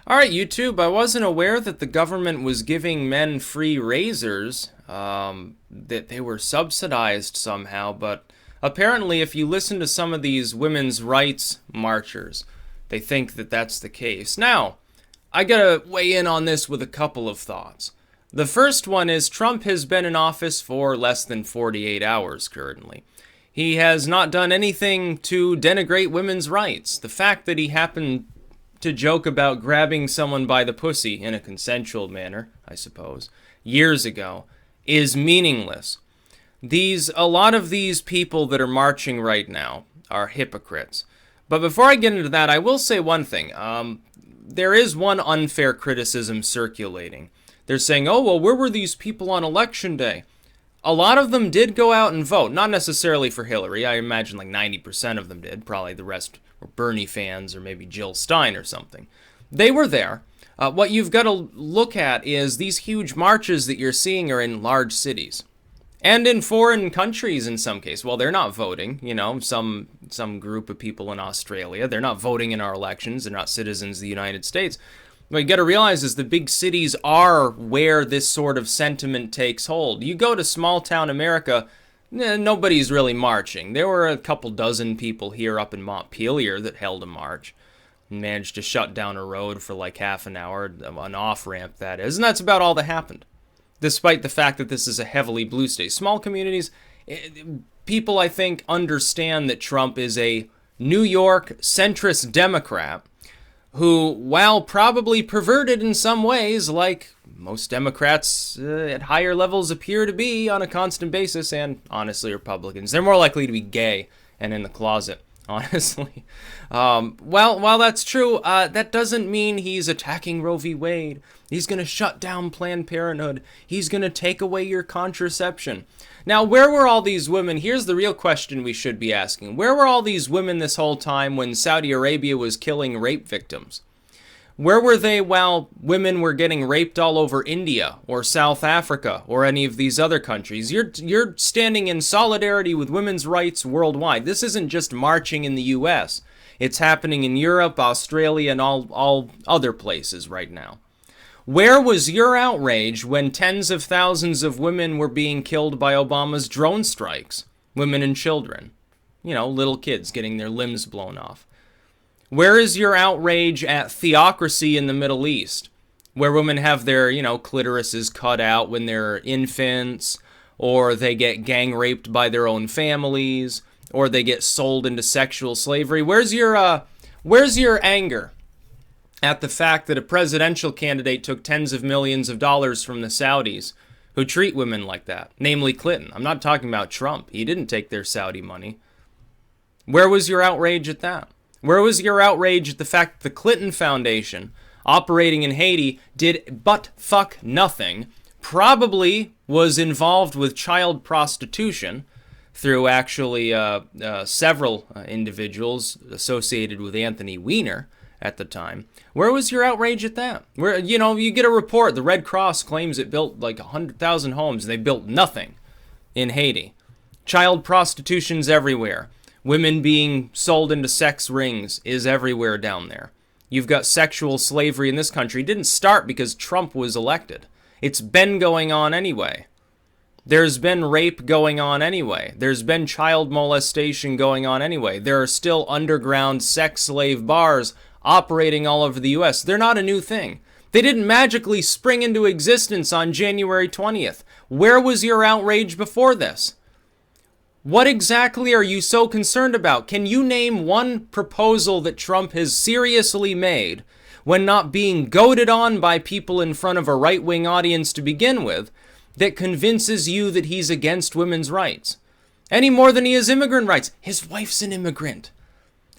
Alright, YouTube, I wasn't aware that the government was giving men free razors, that they were subsidized somehow, but apparently if you listen to some of these women's rights marchers, they think that that's the case. Now, I gotta weigh in on this with a couple of thoughts. The first one is Trump has been in office for less than 48 hours currently. He has not done anything to denigrate women's rights. The fact that he happened to joke about grabbing someone by the pussy in a consensual manner, I suppose, years ago, is meaningless. A lot of these people that are marching right now are hypocrites. But before I get into that, I will say one thing. There is one unfair criticism circulating. They're saying, oh, well, where were these people on election day? A lot of them did go out and vote, not necessarily for Hillary. I imagine like 90% of them did. Probably the rest were Bernie fans or maybe Jill Stein or something. They were there. What you've got to look at is these huge marches that you're seeing are in large cities. And in foreign countries in some case. Well, they're not voting, some group of people in Australia. They're not voting in our elections. They're not citizens of the United States. What you got to realize is the big cities are where this sort of sentiment takes hold. You go to small town America, nobody's really marching. There were a couple dozen people here up in Montpelier that held a march. Managed to shut down a road for like half an hour, an off-ramp that is, and that's about all that happened. Despite the fact that this is a heavily blue state. Small communities, people I think understand that Trump is a New York centrist Democrat who, while probably perverted in some ways, like most Democrats at higher levels appear to be on a constant basis, and honestly Republicans, they're more likely to be gay and in the closet, honestly. While that's true, that doesn't mean he's attacking Roe v. Wade. He's going to shut down Planned Parenthood. He's going to take away your contraception. Now, where were all these women? Here's the real question we should be asking. Where were all these women this whole time when Saudi Arabia was killing rape victims? Where were they while women were getting raped all over India or South Africa or any of these other countries? You're standing in solidarity with women's rights worldwide. This isn't just marching in the U.S. It's happening in Europe, Australia, and all other places right now. Where was your outrage when tens of thousands of women were being killed by Obama's drone strikes? Women and children. Little kids getting their limbs blown off. Where is your outrage at theocracy in the Middle East? Where women have their, clitorises cut out when they're infants, or they get gang raped by their own families, or they get sold into sexual slavery. Where's your anger at the fact that a presidential candidate took tens of millions of dollars from the Saudis who treat women like that, namely Clinton? I'm not talking about Trump. He didn't take their Saudi money. Where was your outrage at that? Where was your outrage at the fact that the Clinton Foundation, operating in Haiti, did but fuck nothing, probably was involved with child prostitution through actually several individuals associated with Anthony Weiner at the time? Where was your outrage at that? Where, you get a report, the Red Cross claims it built like 100,000 homes, and they built nothing in Haiti. Child prostitution's everywhere. Women being sold into sex rings is everywhere down there. You've got sexual slavery in this country. It didn't start because Trump was elected. It's been going on anyway. There's been rape going on anyway. There's been child molestation going on anyway. There are still underground sex slave bars operating all over the U.S. They're not a new thing. They didn't magically spring into existence on January 20th. Where was your outrage before this? What exactly are you so concerned about? Can you name one proposal that Trump has seriously made when not being goaded on by people in front of a right-wing audience to begin with that convinces you that he's against women's rights? Any more than he is immigrant rights. His wife's an immigrant.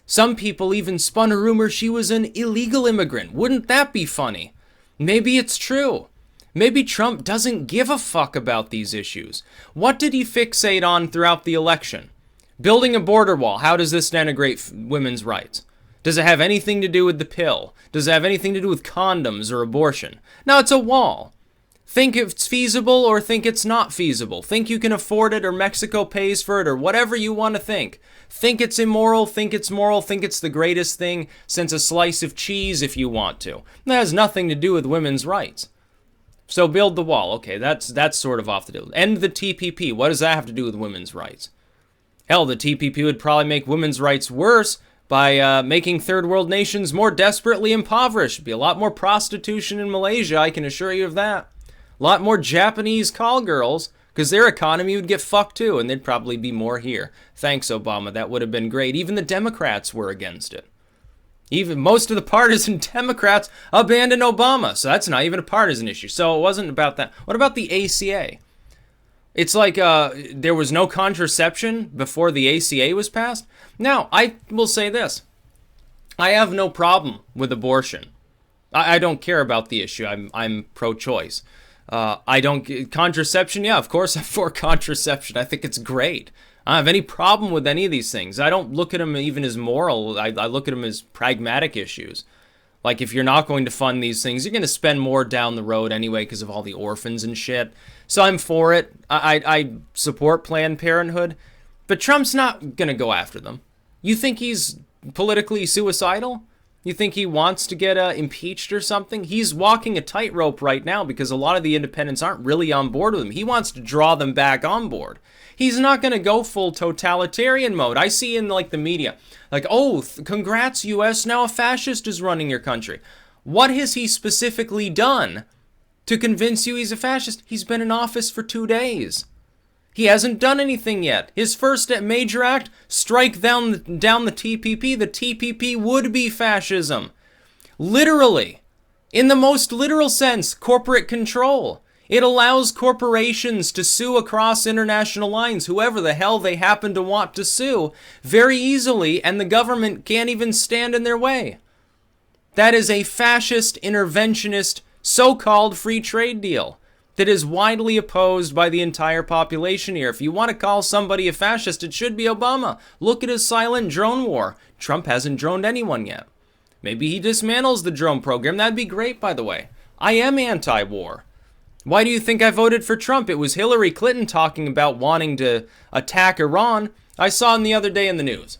Some people even spun a rumor she was an illegal immigrant. Wouldn't that be funny? Maybe it's true. Maybe Trump doesn't give a fuck about these issues. What did he fixate on throughout the election? Building a border wall. How does this denigrate women's rights? Does it have anything to do with the pill? Does it have anything to do with condoms or abortion? No, it's a wall. Think it's feasible or think it's not feasible. Think you can afford it or Mexico pays for it or whatever you want to think. Think it's immoral, think it's moral, think it's the greatest thing since a slice of cheese if you want to. That has nothing to do with women's rights. So build the wall. Okay, that's sort of off the deal. End the TPP. What does that have to do with women's rights? Hell, the TPP would probably make women's rights worse by making third world nations more desperately impoverished. It'd be a lot more prostitution in Malaysia, I can assure you of that. A lot more Japanese call girls, because their economy would get fucked too, and there'd probably be more here. Thanks, Obama. That would have been great. Even the Democrats were against it. Even most of the partisan Democrats abandoned Obama, so that's not even a partisan issue. So it wasn't about that. What about the ACA? It's like there was no contraception before the ACA was passed. Now, I will say this. I have no problem with abortion. I don't care about the issue. I'm pro-choice. Contraception, yeah, of course I'm for contraception. I think it's great. I don't have any problem with any of these things. I don't look at them even as moral. I look at them as pragmatic issues. Like, if you're not going to fund these things, you're going to spend more down the road anyway because of all the orphans and shit. So I'm for it. I support Planned Parenthood. But Trump's not going to go after them. You think he's politically suicidal? You think he wants to get impeached or something? He's walking a tightrope right now because a lot of the independents aren't really on board with him. He wants to draw them back on board. He's not going to go full totalitarian mode. I see in like the media, like, oh, congrats US, now a fascist is running your country. What has he specifically done to convince you he's a fascist? He's been in office for 2 days. He hasn't done anything yet. His first major act, strike down the TPP. The TPP would be fascism. Literally. In the most literal sense, corporate control. It allows corporations to sue across international lines, whoever the hell they happen to want to sue, very easily, and the government can't even stand in their way. That is a fascist, interventionist, so-called free trade deal that is widely opposed by the entire population here. If you want to call somebody a fascist, it should be Obama. Look at his silent drone war. Trump hasn't droned anyone yet. Maybe he dismantles the drone program. That'd be great, by the way. I am anti-war. Why do you think I voted for Trump? It was Hillary Clinton talking about wanting to attack Iran. I saw him the other day in the news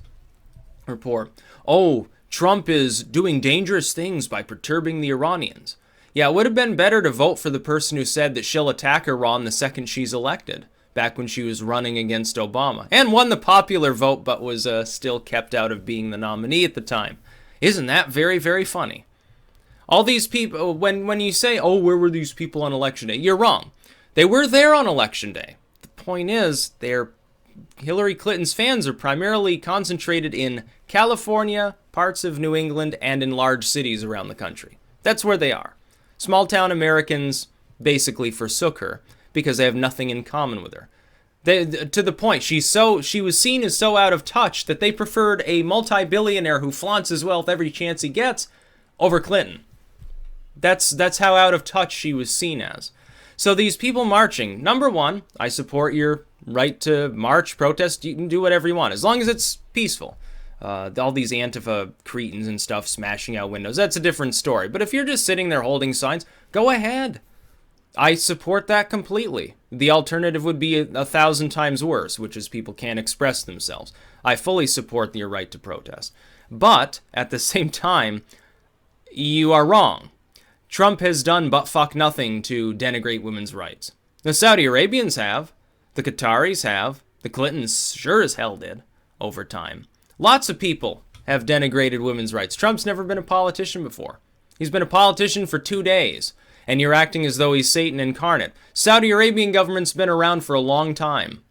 report. Oh, Trump is doing dangerous things by perturbing the Iranians. Yeah, it would have been better to vote for the person who said that she'll attack Iran the second she's elected, back when she was running against Obama, and won the popular vote, but was still kept out of being the nominee at the time. Isn't that very, very funny? All these people, when you say, oh, where were these people on election day? You're wrong. They were there on election day. The point is, Hillary Clinton's fans are primarily concentrated in California, parts of New England, and in large cities around the country. That's where they are. Small-town Americans basically forsook her because they have nothing in common with her. To the point, she was seen as so out of touch that they preferred a multi-billionaire who flaunts his wealth every chance he gets over Clinton. That's how out of touch she was seen as. So these people marching, number one, I support your right to march, protest. You can do whatever you want, as long as it's peaceful. All these Antifa cretins and stuff smashing out windows, that's a different story. But if you're just sitting there holding signs, go ahead. I support that completely. The alternative would be 1,000 times worse, which is people can't express themselves. I fully support your right to protest. But, at the same time, you are wrong. Trump has done but fuck nothing to denigrate women's rights. The Saudi Arabians have. The Qataris have. The Clintons sure as hell did over time. Lots of people have denigrated women's rights. Trump's never been a politician before. He's been a politician for 2 days, and you're acting as though he's Satan incarnate. Saudi Arabian government's been around for a long time.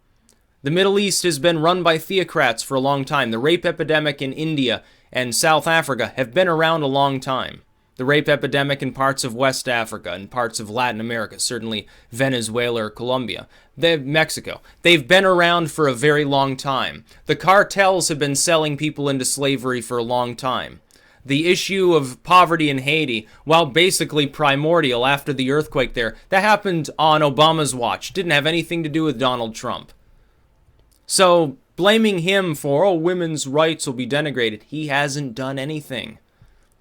The Middle East has been run by theocrats for a long time. The rape epidemic in India and South Africa have been around a long time. The rape epidemic in parts of West Africa and parts of Latin America, certainly Venezuela or Colombia, Mexico. They've been around for a very long time. The cartels have been selling people into slavery for a long time. The issue of poverty in Haiti, while basically primordial after the earthquake there, that happened on Obama's watch. Didn't have anything to do with Donald Trump. So blaming him for, oh, women's rights will be denigrated, he hasn't done anything.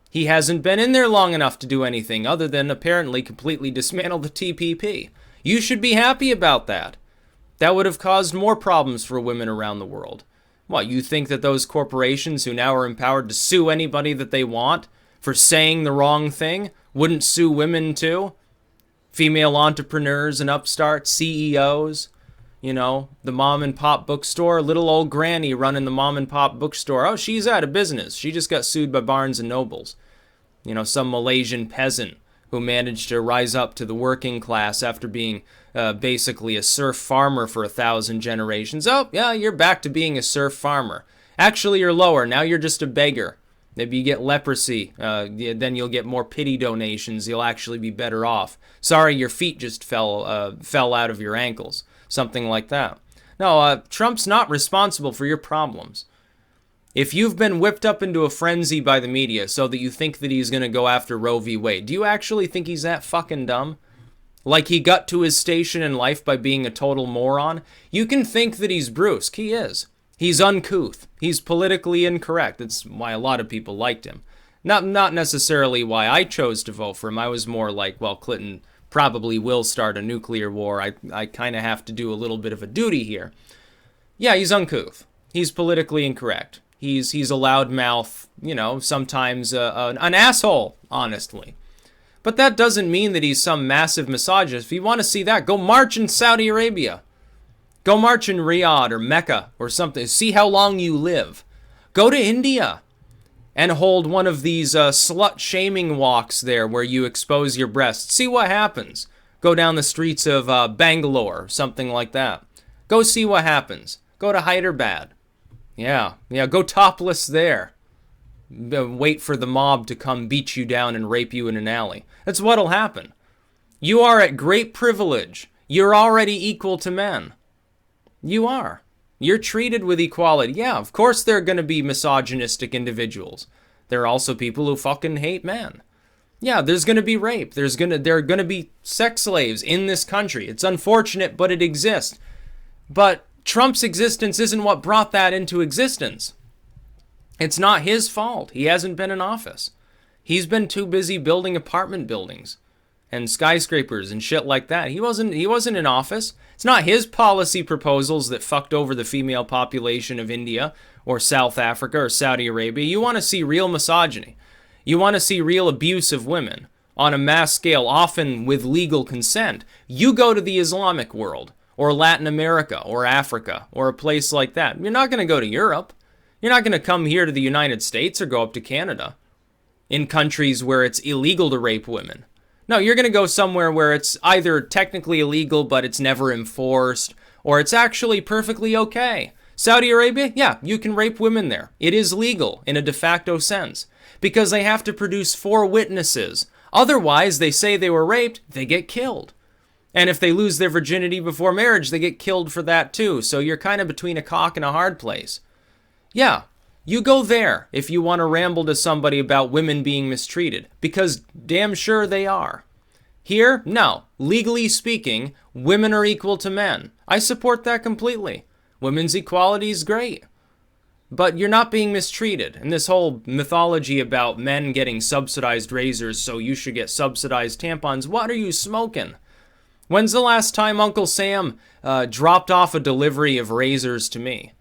He hasn't been in there long enough to do anything other than apparently completely dismantle the TPP. You should be happy about that. That would have caused more problems for women around the world. What, you think that those corporations who now are empowered to sue anybody that they want for saying the wrong thing wouldn't sue women too? Female entrepreneurs and upstarts, CEOs, you know, the mom and pop bookstore, little old granny running the mom and pop bookstore. Oh, she's out of business. She just got sued by Barnes and Nobles. You know, some Malaysian peasant who managed to rise up to the working class after being basically a serf farmer for 1,000 generations. Oh, yeah, you're back to being a serf farmer. Actually, you're lower. Now you're just a beggar. Maybe you get leprosy. Then you'll get more pity donations. You'll actually be better off. Sorry, your feet just fell out of your ankles. Something like that. No, Trump's not responsible for your problems. If you've been whipped up into a frenzy by the media so that you think that he's going to go after Roe v. Wade, do you actually think he's that fucking dumb? Like he got to his station in life by being a total moron? You can think that he's brusque. He is. He's uncouth. He's politically incorrect. That's why a lot of people liked him. Not necessarily why I chose to vote for him. I was more like, well, Clinton probably will start a nuclear war. I kind of have to do a little bit of a duty here. Yeah, he's uncouth. He's politically incorrect. He's a loudmouth, you know, sometimes an asshole, honestly. But that doesn't mean that he's some massive misogynist. If you want to see that, go march in Saudi Arabia. Go march in Riyadh or Mecca or something. See how long you live. Go to India and hold one of these slut-shaming walks there where you expose your breasts. See what happens. Go down the streets of Bangalore or something like that. Go see what happens. Go to Hyderabad. Yeah, go topless there. Wait for the mob to come beat you down and rape you in an alley. That's what'll happen. You are at great privilege. You're already equal to men. You are. You're treated with equality. Yeah, of course there are going to be misogynistic individuals. There are also people who fucking hate men. Yeah, there's going to be rape. There are going to be sex slaves in this country. It's unfortunate, but it exists. But Trump's existence isn't what brought that into existence. It's not his fault. He hasn't been in office. He's been too busy building apartment buildings and skyscrapers and shit like that. He wasn't in office. It's not his policy proposals that fucked over the female population of India or South Africa or Saudi Arabia. You want to see real misogyny. You want to see real abuse of women on a mass scale, often with legal consent. You go to the Islamic world or Latin America or Africa or a place like that. You're not going to go to Europe. You're not going to come here to the United States or go up to Canada in countries where it's illegal to rape women. No, you're going to go somewhere where it's either technically illegal, but it's never enforced, or it's actually perfectly okay. Saudi Arabia, yeah, you can rape women there. It is legal in a de facto sense because they have to produce 4 witnesses. Otherwise, they say they were raped, they get killed. And if they lose their virginity before marriage, they get killed for that too. So you're kind of between a cock and a hard place. Yeah, you go there if you want to ramble to somebody about women being mistreated, because damn sure they are. Here, no. Legally speaking, women are equal to men. I support that completely. Women's equality is great. But you're not being mistreated. And this whole mythology about men getting subsidized razors, so you should get subsidized tampons, what are you smoking? When's the last time Uncle Sam dropped off a delivery of razors to me?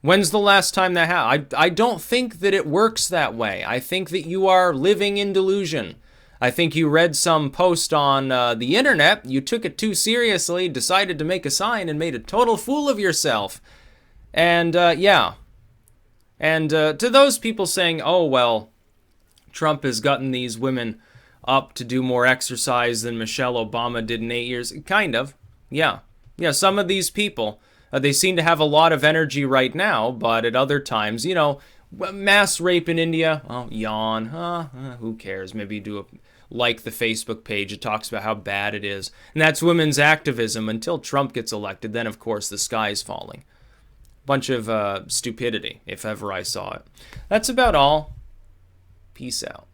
When's the last time that happened? I don't think that it works that way. I think that you are living in delusion. I think you read some post on the internet, you took it too seriously, decided to make a sign, and made a total fool of yourself. And, yeah. And to those people saying, oh, well, Trump has gotten these women up to do more exercise than Michelle Obama did in 8 years. Kind of. Yeah. Yeah, some of these people... they seem to have a lot of energy right now, but at other times, you know, mass rape in India, oh, yawn, who cares? Maybe like the Facebook page, it talks about how bad it is. And that's women's activism until Trump gets elected. Then, of course, the sky's falling. Bunch of stupidity, if ever I saw it. That's about all. Peace out.